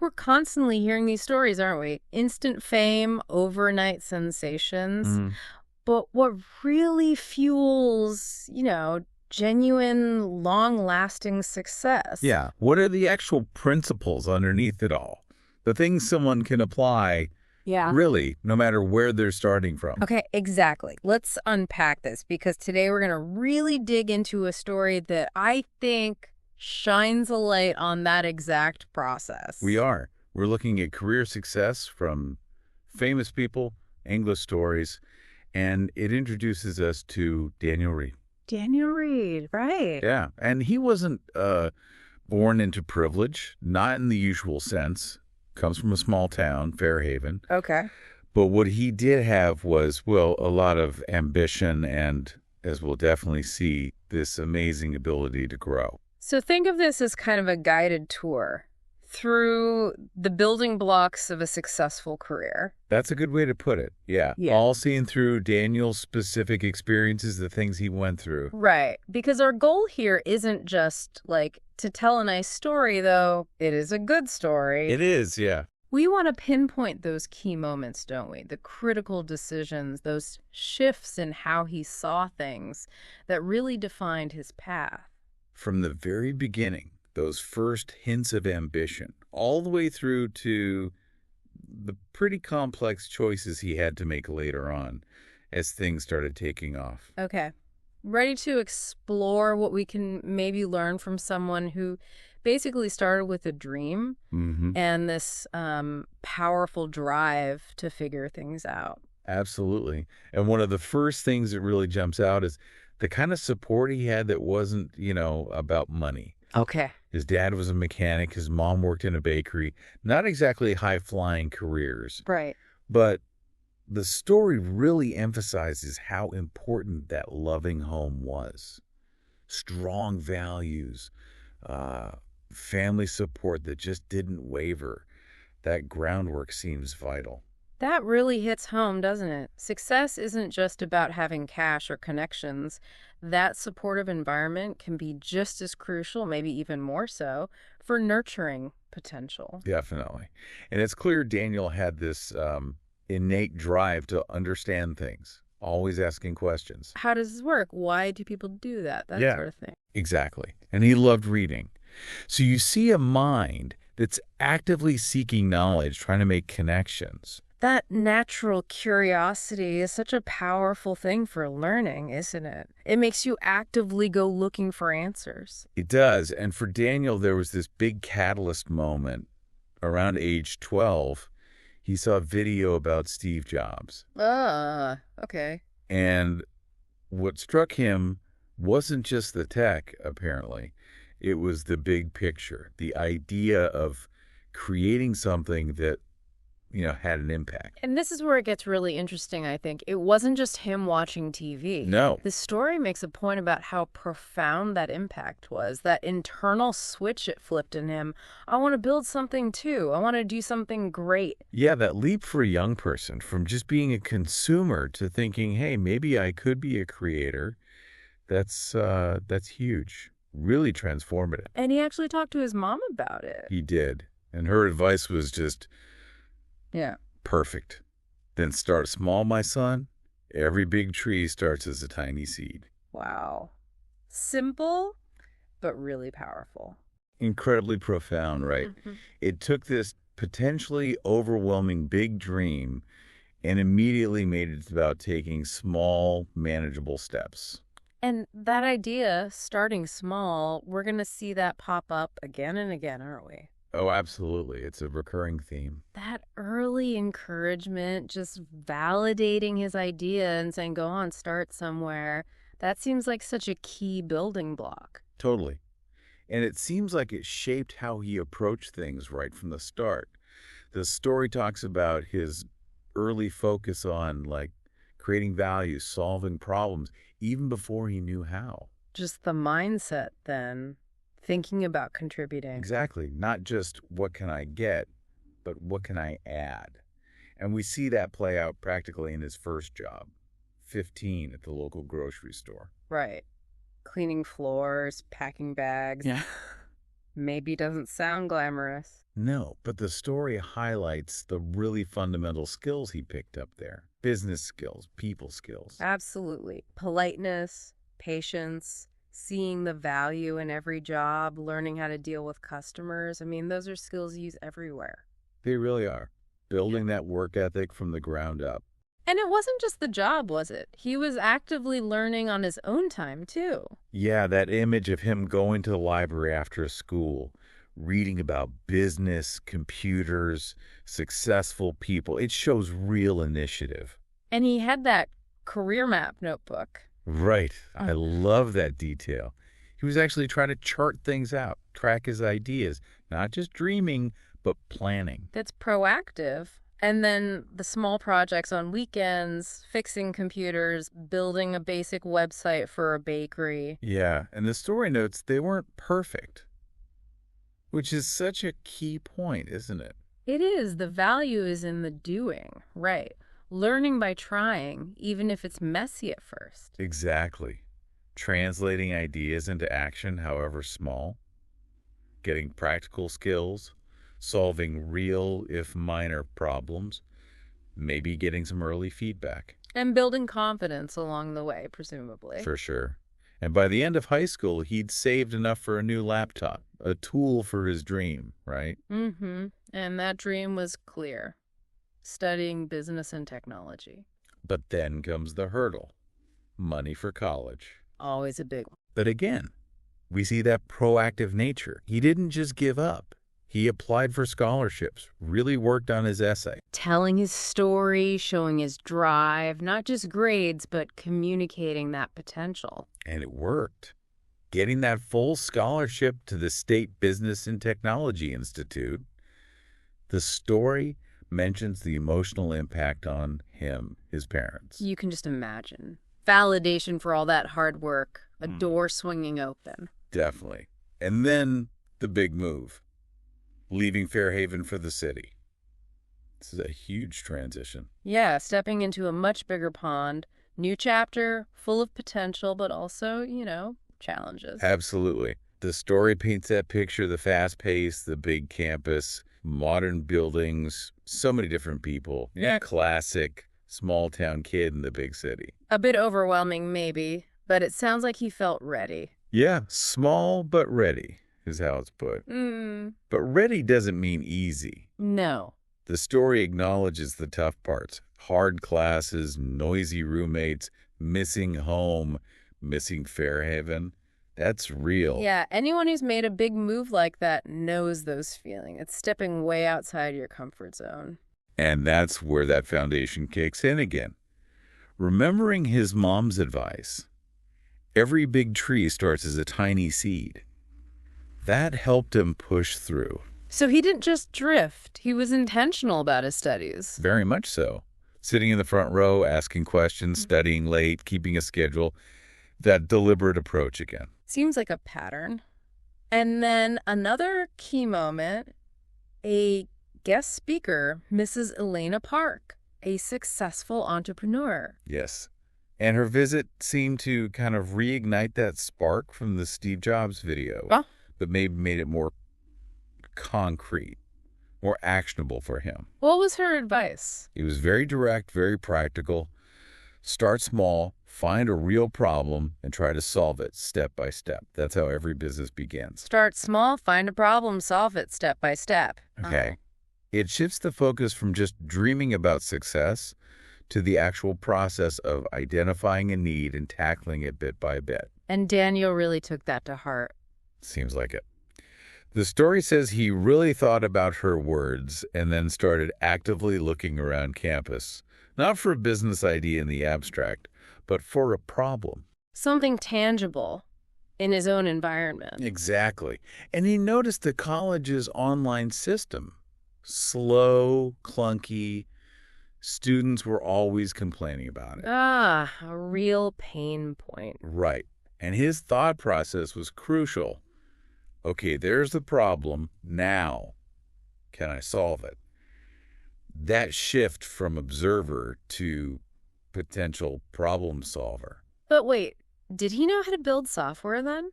We're constantly hearing these stories, aren't we? Instant fame, overnight sensations. Mm, But what really fuels, genuine, long-lasting success? yeah. What are the actual principles underneath it all? The things someone can apply, Yeah. really, no matter where they're starting from. Okay, exactly. Let's unpack this because today we're going to really dig into a story that I think shines a light on that exact process. We are. We're looking at career success from famous people, English stories, and it introduces us to Daniel Reed. Daniel Reed, right. Yeah, and he wasn't born into privilege, not in the usual sense. Comes from a small town, Fairhaven. Okay. But what he did have was, well, a lot of ambition and, as we'll definitely see, this amazing ability to grow. So think of this as kind of a guided tour through the building blocks of a successful career. That's a good way to put it. Yeah. Yeah. All seen through Daniel's specific experiences, the things he went through. Right. Because our goal here isn't just like to tell a nice story, though it is a good story. It is, yeah. We want to pinpoint those key moments, don't we? The critical decisions, those shifts in how he saw things that really defined his path. From the very beginning, those first hints of ambition, all the way through to the pretty complex choices he had to make later on as things started taking off. Okay. Ready to explore what we can maybe learn from someone who basically started with a dream and this powerful drive to figure things out. Absolutely. And one of the first things that really jumps out is the kind of support he had that wasn't, about money. Okay. His dad was a mechanic. His mom worked in a bakery. Not exactly high-flying careers. Right. But the story really emphasizes how important that loving home was. Strong values, family support that just didn't waver. That groundwork seems vital. That really hits home, doesn't it? Success isn't just about having cash or connections. That supportive environment can be just as crucial, maybe even more so, for nurturing potential. Definitely. And it's clear Daniel had this innate drive to understand things, always asking questions. How does this work? Why do people do that? That Yeah. sort of thing. Exactly. And he loved reading. So you see a mind that's actively seeking knowledge, trying to make connections. That natural curiosity is such a powerful thing for learning, isn't it? It makes you actively go looking for answers. It does. And for Daniel, there was this big catalyst moment around age 12. He saw a video about Steve Jobs. Okay. And what struck him wasn't just the tech, apparently. It was the big picture, the idea of creating something that, had an impact. And this is where it gets really interesting, I think. It wasn't just him watching TV. No. The story makes a point about how profound that impact was, that internal switch it flipped in him. I want to build something too. I want to do something great. Yeah, that leap for a young person from just being a consumer to thinking, hey, maybe I could be a creator, that's huge. Really transformative. And he actually talked to his mom about it. He did. And her advice was just perfect. Then start small, my son. Every big tree starts as a tiny seed. Wow. Simple, but really powerful. Incredibly profound, right? It took this potentially overwhelming big dream and immediately made it about taking small, manageable steps. And that idea, starting small, we're going to see that pop up again and again, aren't we? Oh, absolutely. It's a recurring theme. That early encouragement, just validating his idea and saying, go on, start somewhere, that seems like such a key building block. Totally. And it seems like it shaped how he approached things right from the start. The story talks about his early focus on, creating value, solving problems, even before he knew how. Just the mindset, then, thinking about contributing. Exactly. Not just what can I get, but what can I add? And we see that play out practically in his first job, 15 at the local grocery store. Right. Cleaning floors, packing bags. Yeah. Maybe doesn't sound glamorous. No, but the story highlights the really fundamental skills he picked up there. Business skills, people skills. Absolutely. Politeness, patience, seeing the value in every job, learning how to deal with customers. I mean, those are skills you use everywhere. They really are. Building that work ethic from the ground up. And it wasn't just the job, was it? He was actively learning on his own time, too. Yeah, that image of him going to the library after school, reading about business, computers, successful people, it shows real initiative. And he had that career map notebook. Right. I love that detail. He was actually trying to chart things out, track his ideas, not just dreaming, but planning. That's proactive. And then the small projects on weekends, fixing computers, building a basic website for a bakery. Yeah, and the story notes they weren't perfect, which is such a key point, isn't it? It is. The value is in the doing, right? Learning by trying, even if it's messy at first. Exactly. Translating ideas into action, however small, getting practical skills, solving real, if minor, problems, maybe getting some early feedback. And building confidence along the way, presumably. For sure. And by the end of high school, he'd saved enough for a new laptop, a tool for his dream, right? Mm-hmm. And that dream was clear. Studying business and technology. But then comes the hurdle, money for college. Always a big one. But again, we see that proactive nature. He didn't just give up. He applied for scholarships, really worked on his essay. Telling his story, showing his drive, not just grades, but communicating that potential. And it worked. Getting that full scholarship to the State Business and Technology Institute. The story mentions the emotional impact on him, his parents. You can just imagine. Validation for all that hard work, a door swinging open. Definitely. And then the big move, leaving Fairhaven for the city. This is a huge transition. Yeah, stepping into a much bigger pond, new chapter, full of potential, but also, challenges. Absolutely. The story paints that picture, the fast pace, the big campus, modern buildings, so many different people. Yeah, classic small town kid in the big city. A bit overwhelming, maybe, but it sounds like he felt ready. Yeah, small but ready is how it's put. But ready doesn't mean easy. No. The story acknowledges the tough parts. Hard classes, noisy roommates, missing home, missing Fairhaven. That's real. Yeah, anyone who's made a big move like that knows those feelings. It's stepping way outside your comfort zone. And that's where that foundation kicks in again. Remembering his mom's advice, every big tree starts as a tiny seed. That helped him push through. So he didn't just drift. He was intentional about his studies. Very much so. Sitting in the front row, asking questions, studying late, keeping a schedule. That deliberate approach again. Seems like a pattern. And then another key moment, a guest speaker, Mrs. Elena Park, a successful entrepreneur. Yes. And her visit seemed to kind of reignite that spark from the Steve Jobs video, but maybe made it more concrete, more actionable for him. What was her advice? It was very direct, very practical. Start small, find a real problem, and try to solve it step by step. That's how every business begins. Start small, find a problem, solve it step by step. Okay. It shifts the focus from just dreaming about success to the actual process of identifying a need and tackling it bit by bit. And Daniel really took that to heart. Seems like it. The story says he really thought about her words and then started actively looking around campus, not for a business idea in the abstract, but for a problem. Something tangible in his own environment. Exactly. And he noticed the college's online system. Slow, clunky. Students were always complaining about it. A real pain point. Right. And his thought process was crucial. Okay, there's the problem. Now, can I solve it? That shift from observer to potential problem solver. But wait, did he know how to build software then?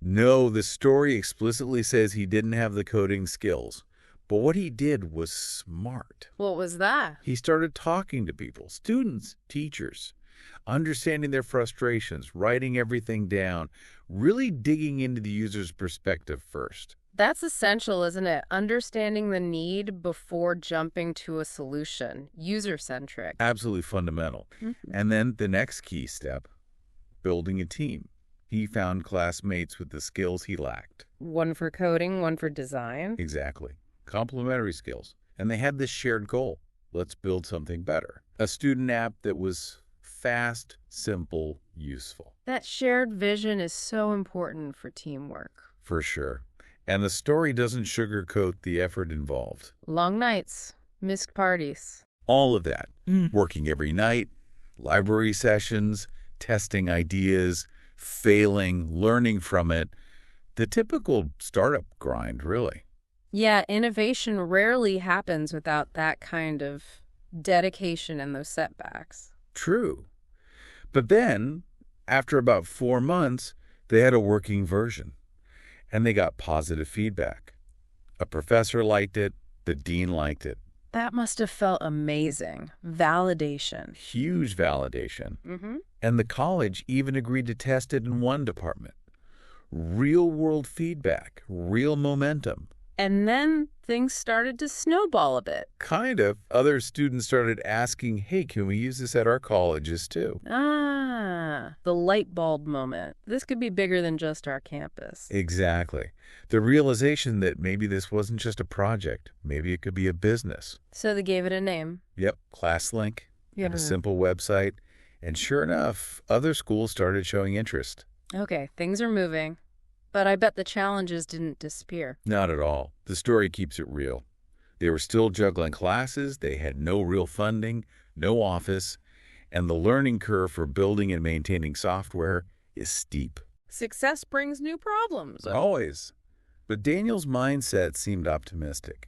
No, the story explicitly says he didn't have the coding skills. But what he did was smart. What was that? He started talking to people, students, teachers, understanding their frustrations, writing everything down, really digging into the user's perspective first. That's essential, isn't it? Understanding the need before jumping to a solution. User-centric. Absolutely fundamental. Mhm. And then the next key step, building a team. He found classmates with the skills he lacked. One for coding, one for design. Exactly. Complementary skills. And they had this shared goal. Let's build something better. A student app that was fast, simple, useful. That shared vision is so important for teamwork. For sure. And the story doesn't sugarcoat the effort involved. Long nights, missed parties. All of that. Working every night, library sessions, testing ideas, failing, learning from it. The typical startup grind, really. Yeah, innovation rarely happens without that kind of dedication and those setbacks. True. But then, after about 4 months, they had a working version. And they got positive feedback. A professor liked it. The dean liked it. That must have felt amazing. Validation. Huge validation. Mm-hmm. And the college even agreed to test it in one department. Real-world feedback, real momentum. And then things started to snowball a bit. Kind of. Other students started asking, hey, can we use this at our colleges too? Ah, the light bulb moment. This could be bigger than just our campus. Exactly. The realization that maybe this wasn't just a project. Maybe it could be a business. So they gave it a name. Yep, ClassLink, and a Yeah. simple website. And sure enough, other schools started showing interest. Okay, things are moving. But I bet the challenges didn't disappear. Not at all. The story keeps it real. They were still juggling classes, they had no real funding, no office, and the learning curve for building and maintaining software is steep. Success brings new problems. Always. But Daniel's mindset seemed optimistic.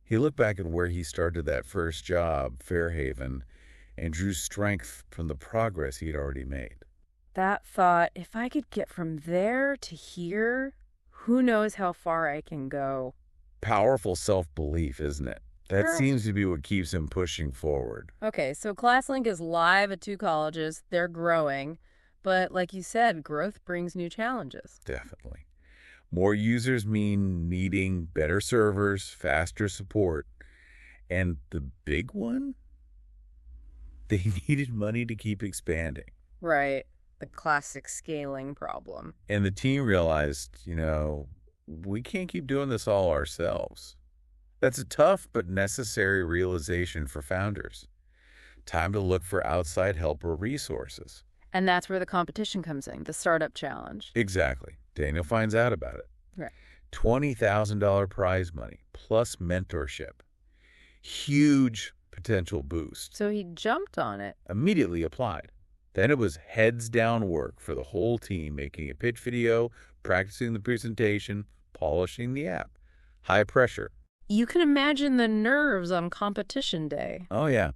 He looked back at where he started that first job, Fairhaven, and drew strength from the progress he'd already made. That thought, if I could get from there to here, who knows how far I can go. Powerful self-belief, isn't it? That Sure. seems to be what keeps him pushing forward. Okay, so ClassLink is live at 2 colleges. They're growing. But like you said, growth brings new challenges. Definitely. More users mean needing better servers, faster support. And the big one? They needed money to keep expanding. Right. The classic scaling problem. And the team realized, we can't keep doing this all ourselves. That's a tough but necessary realization for founders. Time to look for outside help or resources. And that's where the competition comes in, the startup challenge. Exactly. Daniel finds out about it. Right. $20,000 prize money plus mentorship. Huge potential boost. So he jumped on it. Immediately applied. Then it was heads down work for the whole team, making a pitch video, practicing the presentation, polishing the app. High pressure. You can imagine the nerves on competition day. Oh, yeah.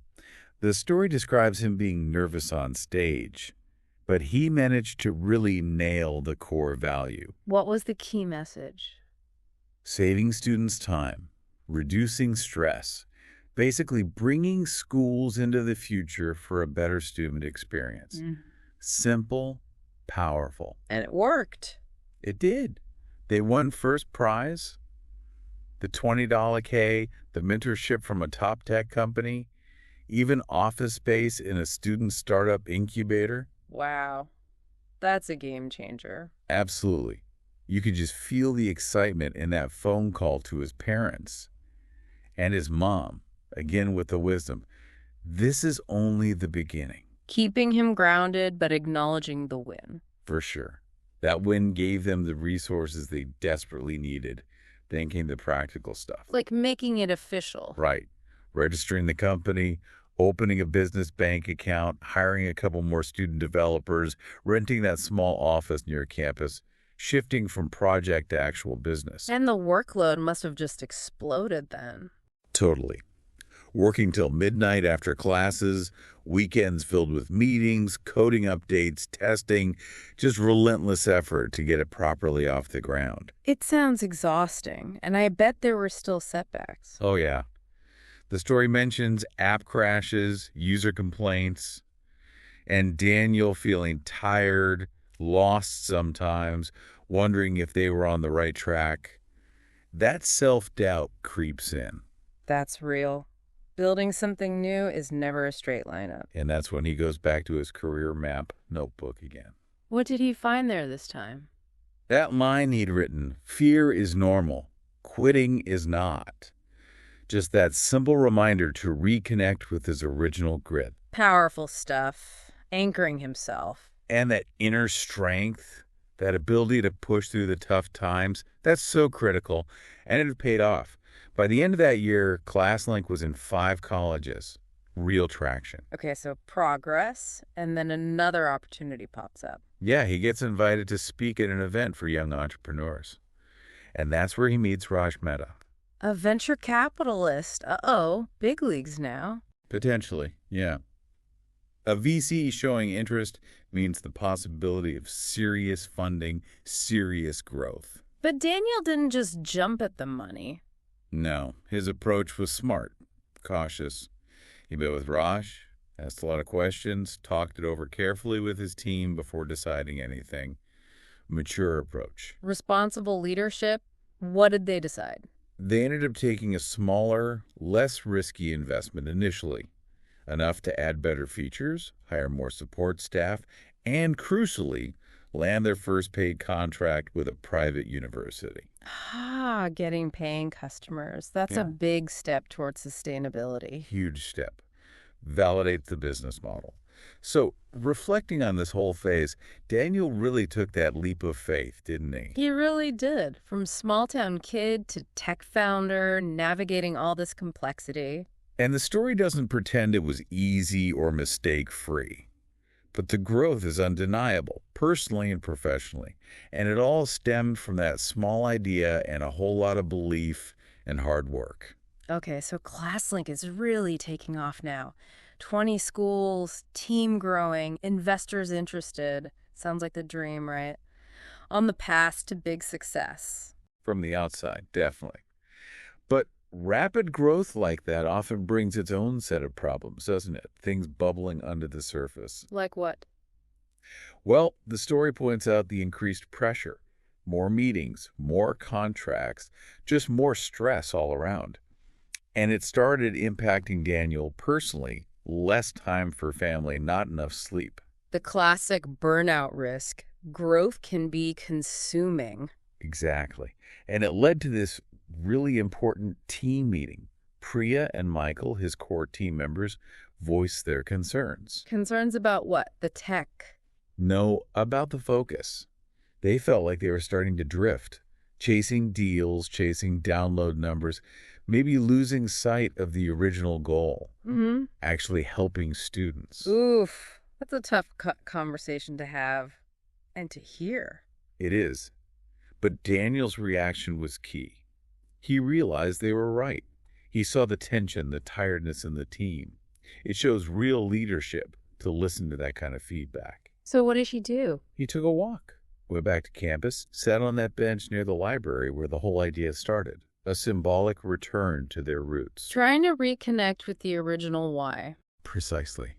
The story describes him being nervous on stage, but he managed to really nail the core value. What was the key message? Saving students time, reducing stress, basically bringing schools into the future for a better student experience. Simple, powerful. And it worked. It did. They won first prize, the $20 K, the mentorship from a top tech company, even office space in a student startup incubator. Wow. That's a game changer. Absolutely. You could just feel the excitement in that phone call to his parents and his mom, again with the wisdom. This is only the beginning. Keeping him grounded, but acknowledging the win. For sure. That win gave them the resources they desperately needed. Then came the practical stuff. Like making it official. Right. Registering the company, opening a business bank account, hiring a couple more student developers, renting that small office near campus, shifting from project to actual business. And the workload must have just exploded then. Totally. working till midnight after classes, weekends filled with meetings, coding updates, testing, just relentless effort to get it properly off the ground. It sounds exhausting, and I bet there were still setbacks. Oh, yeah. The story mentions app crashes, user complaints, and Daniel feeling tired, lost sometimes, wondering if they were on the right track. That self-doubt creeps in. That's real. Building something new is never a straight line up. And that's when he goes back to his career map notebook again. What did he find there this time? That line he'd written, fear is normal, quitting is not. Just that simple reminder to reconnect with his original grit. Powerful stuff. Anchoring himself. And that inner strength, that ability to push through the tough times, that's so critical. And it paid off. By the end of that year, ClassLink was in 5 colleges. Real traction. Okay, so progress, and then another opportunity pops up. Yeah, he gets invited to speak at an event for young entrepreneurs. And that's where he meets Raj Mehta. A venture capitalist. Uh-oh, big leagues now. Potentially, yeah. A VC showing interest means the possibility of serious funding, serious growth. But Daniel didn't just jump at the money. No, his approach was smart, cautious. He met with Raj, asked a lot of questions, talked it over carefully with his team before deciding anything. Mature approach. Responsible leadership. What did they decide? They ended up taking a smaller, less risky investment initially, enough to add better features, hire more support staff, and crucially, land their first paid contract with a private university. Ah, getting paying customers. That's a Yeah. big step towards sustainability. Huge step. Validates the business model. So, reflecting on this whole phase, Daniel really took that leap of faith, didn't he? He really did. From small town kid to tech founder, navigating all this complexity. And the story doesn't pretend it was easy or mistake-free. But the growth is undeniable, personally and professionally. And it all stemmed from that small idea and a whole lot of belief and hard work. Okay, so ClassLink is really taking off now. 20 schools, team growing, investors interested. Sounds like the dream, right? On the path to big success. From the outside, definitely. But rapid growth like that often brings its own set of problems, doesn't it? Things bubbling under the surface. Like what? Well, the story points out the increased pressure. More meetings, more contracts, just more stress all around. And it started impacting Daniel personally. Less time for family, not enough sleep. The classic burnout risk. Growth can be consuming. Exactly. And it led to this really important team meeting. Priya and Michael, his core team members, voiced their concerns. Concerns about what? The tech. No, about the focus. They felt like they were starting to drift, chasing deals, chasing download numbers, maybe losing sight of the original goal, actually helping students. Oof. That's a tough conversation to have and to hear. It is. But Daniel's reaction was key. He realized they were right. He saw the tension, the tiredness in the team. It shows real leadership to listen to that kind of feedback. So what did she do? He took a walk, went back to campus, sat on that bench near the library where the whole idea started. A symbolic return to their roots. Trying to reconnect with the original why. Precisely.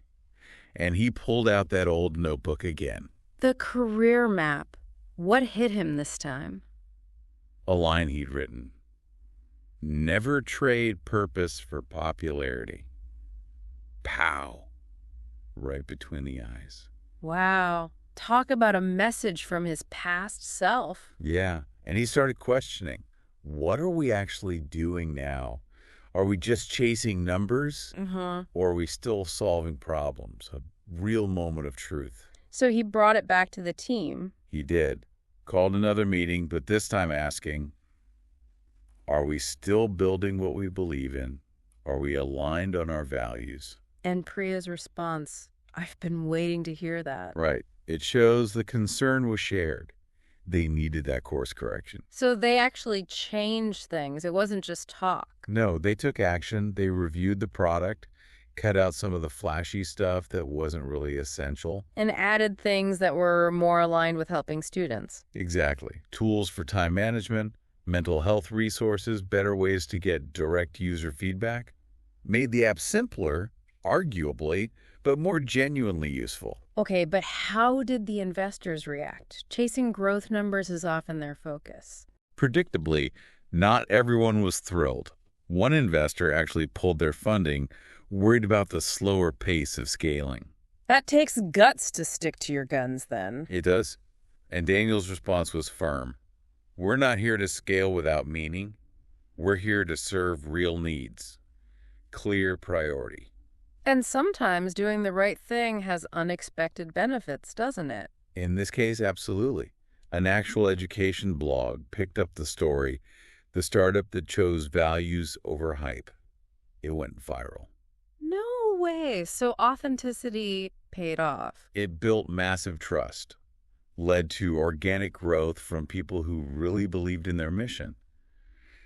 And he pulled out that old notebook again. The career map. What hit him this time? A line he'd written. Never trade purpose for popularity. Pow. Right between the eyes. Wow. Talk about a message from his past self. Yeah. And he started questioning. What are we actually doing now? Are we just chasing numbers? Or are we still solving problems? A real moment of truth. So he brought it back to the team. He did. Called another meeting, but this time asking, are we still building what we believe in? Are we aligned on our values? And Priya's response, I've been waiting to hear that. Right. It shows the concern was shared. They needed that course correction. So they actually changed things. It wasn't just talk. No, they took action. They reviewed the product, cut out some of the flashy stuff that wasn't really essential. And added things that were more aligned with helping students. Exactly. Tools for time management, mental health resources, better ways to get direct user feedback. Made the app simpler, arguably, but more genuinely useful. Okay, but how did the investors react? Chasing growth numbers is often their focus. Predictably, not everyone was thrilled. One investor actually pulled their funding, worried about the slower pace of scaling. That takes guts to stick to your guns then. It does. And Daniel's response was firm. We're not here to scale without meaning. We're here to serve real needs. Clear priority. And sometimes doing the right thing has unexpected benefits, doesn't it? In this case, absolutely. An actual education blog picked up the story, the startup that chose values over hype. It went viral. No way. So authenticity paid off. It built massive trust, led to organic growth from people who really believed in their mission.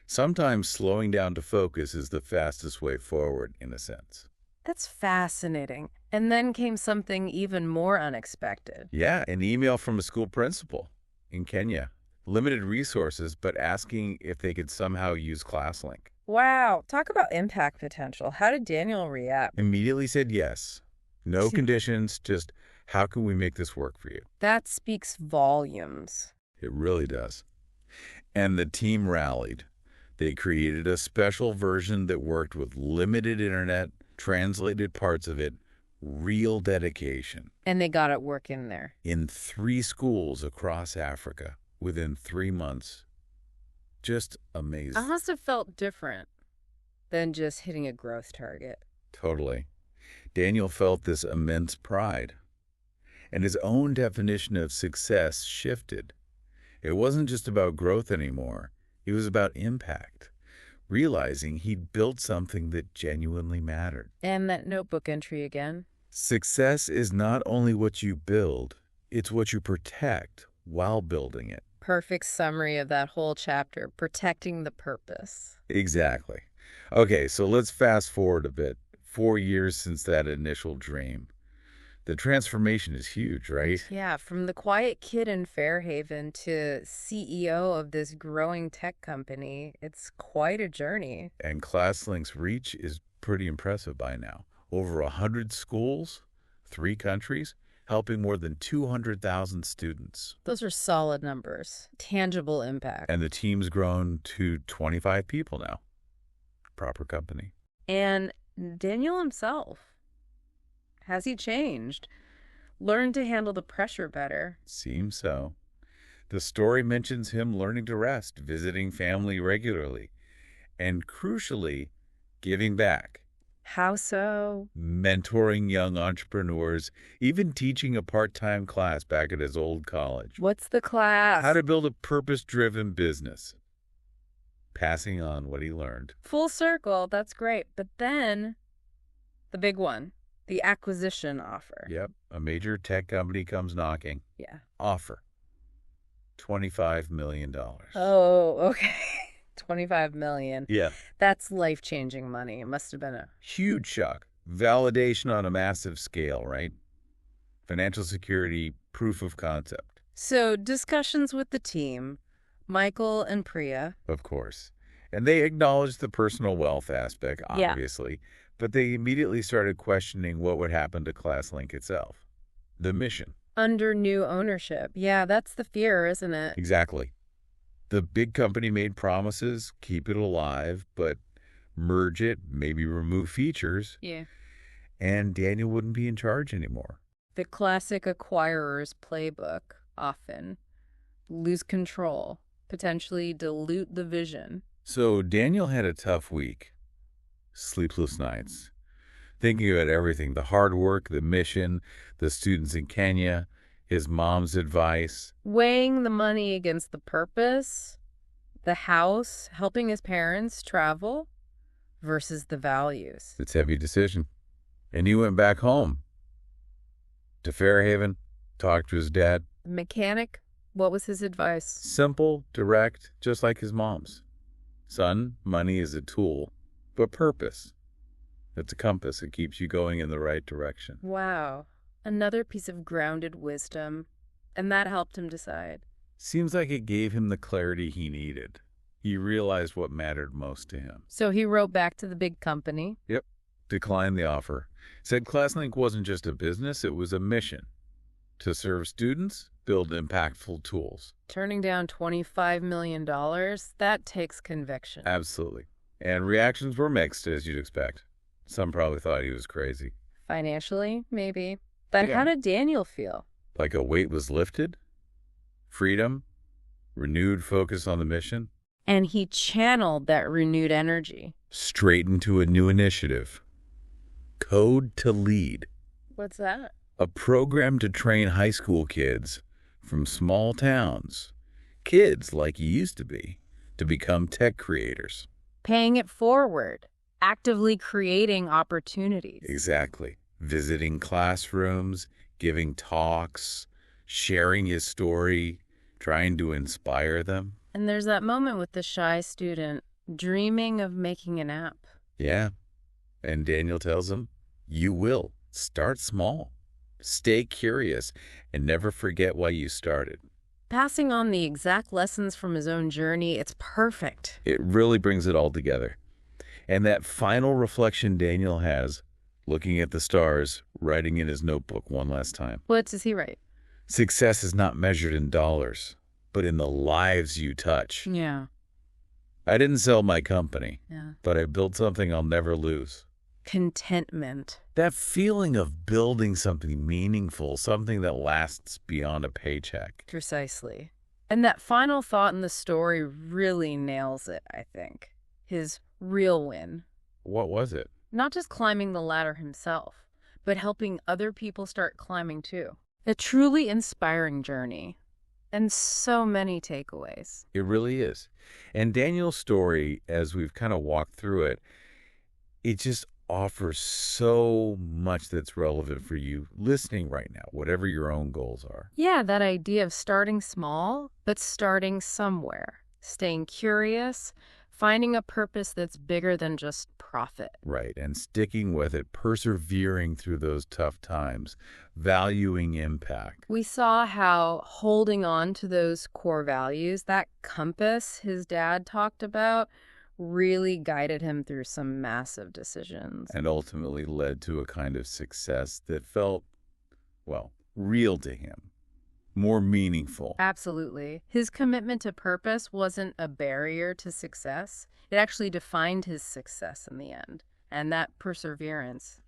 Sometimes slowing down to focus is the fastest way forward, in a sense. That's fascinating. And then came something even more unexpected. Yeah, an email from a school principal in Kenya. Limited resources, but asking if they could somehow use ClassLink. Wow, talk about impact potential. How did Daniel react? Immediately said yes. No conditions, just how can we make this work for you? That speaks volumes. It really does. And the team rallied. They created a special version that worked with limited internet, translated parts of it, real dedication. And they got it working there. In 3 schools across Africa within 3 months. Just amazing. I must have felt different than just hitting a growth target. Totally. Daniel felt this immense pride. And his own definition of success shifted. It wasn't just about growth anymore. It was about impact. Realizing he'd built something that genuinely mattered. And that notebook entry again. Success is not only what you build, it's what you protect while building it. Perfect summary of that whole chapter, protecting the purpose. Exactly. Okay, so let's fast forward a bit. 4 years since that initial dream. The transformation is huge, right? Yeah, from the quiet kid in Fairhaven to CEO of this growing tech company, it's quite a journey. And ClassLink's reach is pretty impressive by now. Over 100 schools, 3 countries, helping more than 200,000 students. Those are solid numbers, tangible impact. And the team's grown to 25 people now. Proper company. And Daniel himself, has he changed? Learned to handle the pressure better? Seems so. The story mentions him learning to rest, visiting family regularly, and crucially, giving back. How so? Mentoring young entrepreneurs, even teaching a part-time class back at his old college. What's the class? How to build a purpose-driven business. Passing on what he learned. Full circle, that's great. But then, the big one, the acquisition offer. Yep, a major tech company comes knocking. Yeah. Offer. $25 million. Oh, okay. 25 million. Yeah. That's life-changing money. It must have been a... Huge shock. Validation on a massive scale, right? Financial security, proof of concept. So, discussions with the team, Michael and Priya. Of course. And they acknowledged the personal wealth aspect, Yeah. obviously, but they immediately started questioning what would happen to ClassLink itself. The mission. Under new ownership. Yeah, that's the fear, isn't it? Exactly. The big company made promises, keep it alive, but merge it, maybe remove features, Yeah. and Daniel wouldn't be in charge anymore. The classic acquirer's playbook, often. Lose control, potentially dilute the vision. So Daniel had a tough week. Sleepless nights. Thinking about everything, the hard work, the mission, the students in Kenya, his mom's advice. Weighing the money against the purpose, the house, helping his parents travel, versus the values. It's a heavy decision. And he went back home to Fairhaven, talked to his dad. The mechanic What was his advice? Simple, direct, just like his mom's. Son, money is a tool, but purpose. It's a compass. It keeps you going in the right direction. Wow. Another piece of grounded wisdom. And that helped him decide. Seems like it gave him the clarity he needed. He realized what mattered most to him. So he wrote back to the big company. Yep. Declined the offer. Said ClassLink wasn't just a business, it was a mission. To serve students, build impactful tools. Turning down $25 million, that takes conviction. Absolutely. And reactions were mixed, as you'd expect. Some probably thought he was crazy. Financially, maybe. But Yeah. how did Daniel feel? Like a weight was lifted? Freedom? Renewed focus on the mission? And he channeled that renewed energy. Straight into a new initiative. Code to Lead. What's that? A program to train high school kids from small towns, kids like you used to become tech creators. Paying it forward, actively creating opportunities. Exactly. Visiting classrooms, giving talks, sharing his story, trying to inspire them. And there's that moment with the shy student dreaming of making an app. Yeah. And Daniel tells him, you will. Start small. Stay curious and never forget why you started. Passing on the exact lessons from his own journey, it's perfect. It really brings it all together. And that final reflection Daniel has, looking at the stars, writing in his notebook one last time. What does he write? Success is not measured in dollars, but in the lives you touch. Yeah. I didn't sell my company, Yeah. but I built something I'll never lose. Contentment. That feeling of building something meaningful, something that lasts beyond a paycheck. Precisely. And that final thought in the story really nails it, I think. His real win. What was it? Not just climbing the ladder himself, but helping other people start climbing too. A truly inspiring journey. And so many takeaways. It really is. And Daniel's story, as we've kind of walked through it, it just offers so much that's relevant for you listening right now, whatever your own goals are. Yeah, that idea of starting small, but starting somewhere. Staying curious, finding a purpose that's bigger than just profit. Right. And sticking with it, persevering through those tough times, valuing impact. We saw how holding on to those core values, that compass his dad talked about, really guided him through some massive decisions. And ultimately led to a kind of success that felt, well, real to him, more meaningful. Absolutely. His commitment to purpose wasn't a barrier to success. It actually defined his success in the end. And that perseverance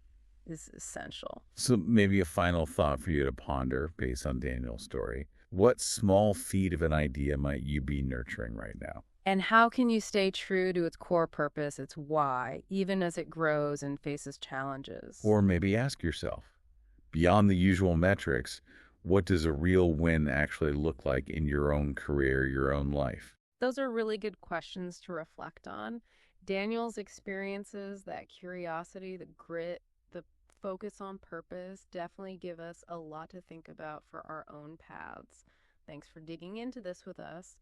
is essential. So maybe a final thought for you to ponder based on Daniel's story. What small feat of an idea might you be nurturing right now? And how can you stay true to its core purpose, its why, even as it grows and faces challenges? Or maybe ask yourself, beyond the usual metrics, what does a real win actually look like in your own career, your own life? Those are really good questions to reflect on. Daniel's experiences, that curiosity, the grit, the focus on purpose definitely give us a lot to think about for our own paths. Thanks for digging into this with us.